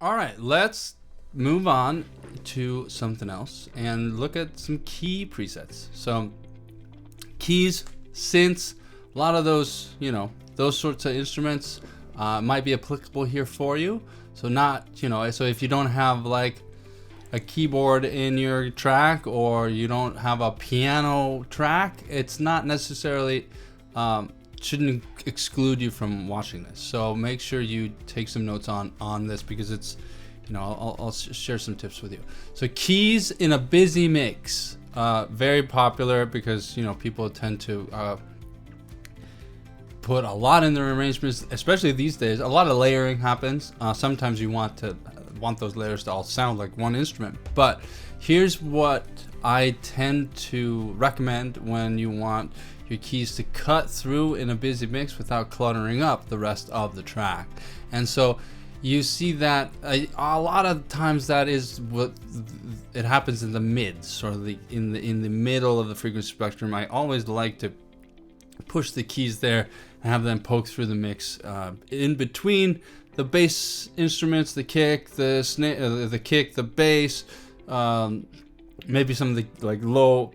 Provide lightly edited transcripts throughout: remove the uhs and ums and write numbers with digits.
All right, let's move on to something else and look at some key presets. So keys, synths, a lot of those, those sorts of instruments might be applicable here for you. So so if you don't have like a keyboard in your track, or you don't have a piano track, it's not necessarily, shouldn't exclude you from watching this. So make sure you take some notes on this, because it's, I'll share some tips with you. So keys in a busy mix, very popular because, people tend to put a lot in their arrangements, especially these days. A lot of layering happens. Sometimes you want those layers to all sound like one instrument. But here's what I tend to recommend when you want your keys to cut through in a busy mix without cluttering up the rest of the track. And so you see that a lot of times that is what it happens in the mids, or in the middle of the frequency spectrum. I always like to push the keys there and have them poke through the mix in between the bass instruments, the kick, the snare, the kick, the bass, maybe some of the low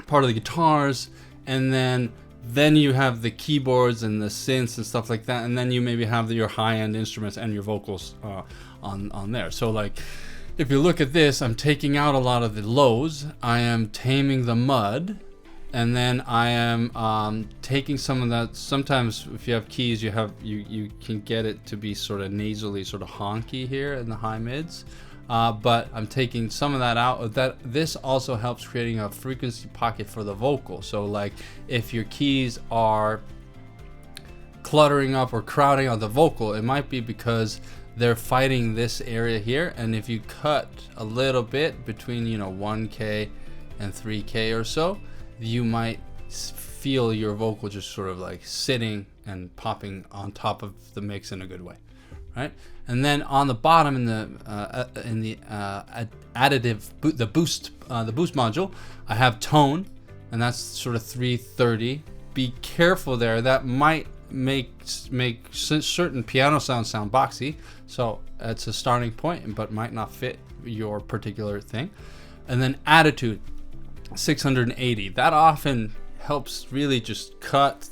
part of the guitars, and then you have the keyboards and the synths and stuff like that, and then you maybe have your high-end instruments and your vocals on there. So if you look at this, I'm taking out a lot of the lows, I am taming the mud, and then I am taking some of that. Sometimes if you have keys, you can get it to be sort of nasally, sort of honky here in the high mids. But I'm taking some of that out. This also helps creating a frequency pocket for the vocal. So if your keys are cluttering up or crowding out the vocal, it might be because they're fighting this area here. And if you cut a little bit between 1K and 3K or so, you might feel your vocal just sort of sitting and popping on top of the mix in a good way, right? And then on the bottom in the additive, the boost module, I have tone, and that's sort of 330. Be careful there. That might make certain piano sounds sound boxy, so it's a starting point, but might not fit your particular thing. And then attitude, 680. That often helps really just cut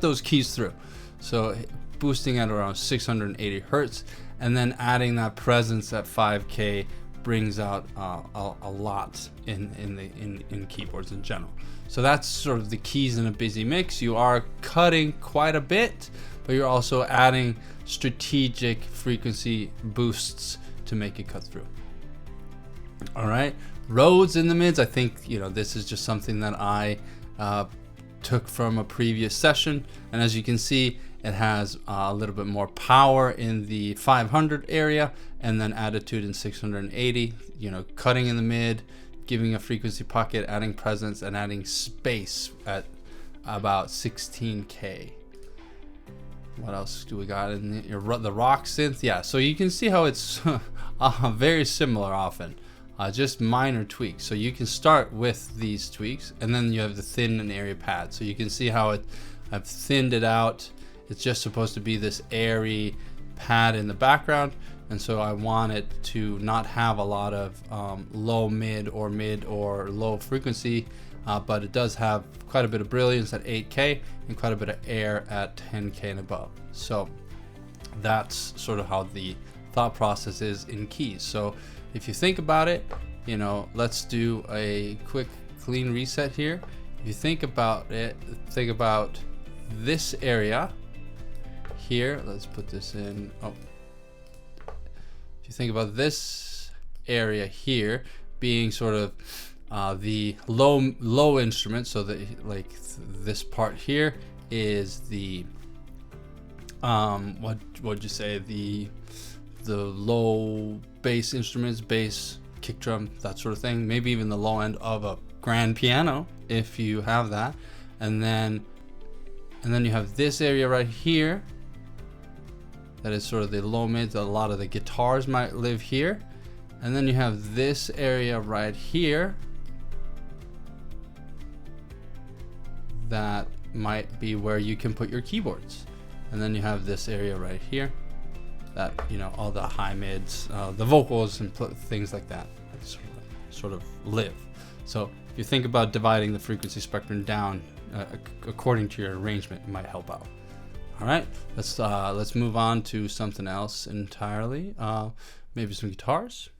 those keys through. So boosting at around 680 hertz, and then adding that presence at 5K brings out a lot in keyboards in general. So that's sort of the keys in a busy mix. You are cutting quite a bit, but you're also adding strategic frequency boosts to make it cut through. All right. Roads in the mids, I think this is just something that I took from a previous session, and as you can see, it has a little bit more power in the 500 area, and then attitude in 680. Cutting in the mid, giving a frequency pocket, adding presence, and adding space at about 16K. What else do we got in the rock synth? Yeah, so you can see how it's very similar often. Just minor tweaks. So you can start with these tweaks, and then you have the thin and airy pad. So you can see how I've thinned it out. It's just supposed to be this airy pad in the background, and so I want it to not have a lot of low mid or low frequency, but it does have quite a bit of brilliance at 8K and quite a bit of air at 10K and above. So that's sort of how the thought process is in keys. So if you think about it, let's do a quick clean reset here. If you think about it, think about this area here. Let's put this in. If you think about this area here being sort of the low instrument, so that this part here is the what'd you say, the low bass instruments, bass, kick drum, that sort of thing. Maybe even the low end of a grand piano if you have that. And then you have this area right here that is sort of the low mids. A lot of the guitars might live here. And then you have this area right here that might be where you can put your keyboards. And then you have this area right here that, you know, all the high mids, the vocals and things like that sort of live. So if you think about dividing the frequency spectrum down according to your arrangement, it might help out. All right, let's move on to something else entirely. Maybe some guitars.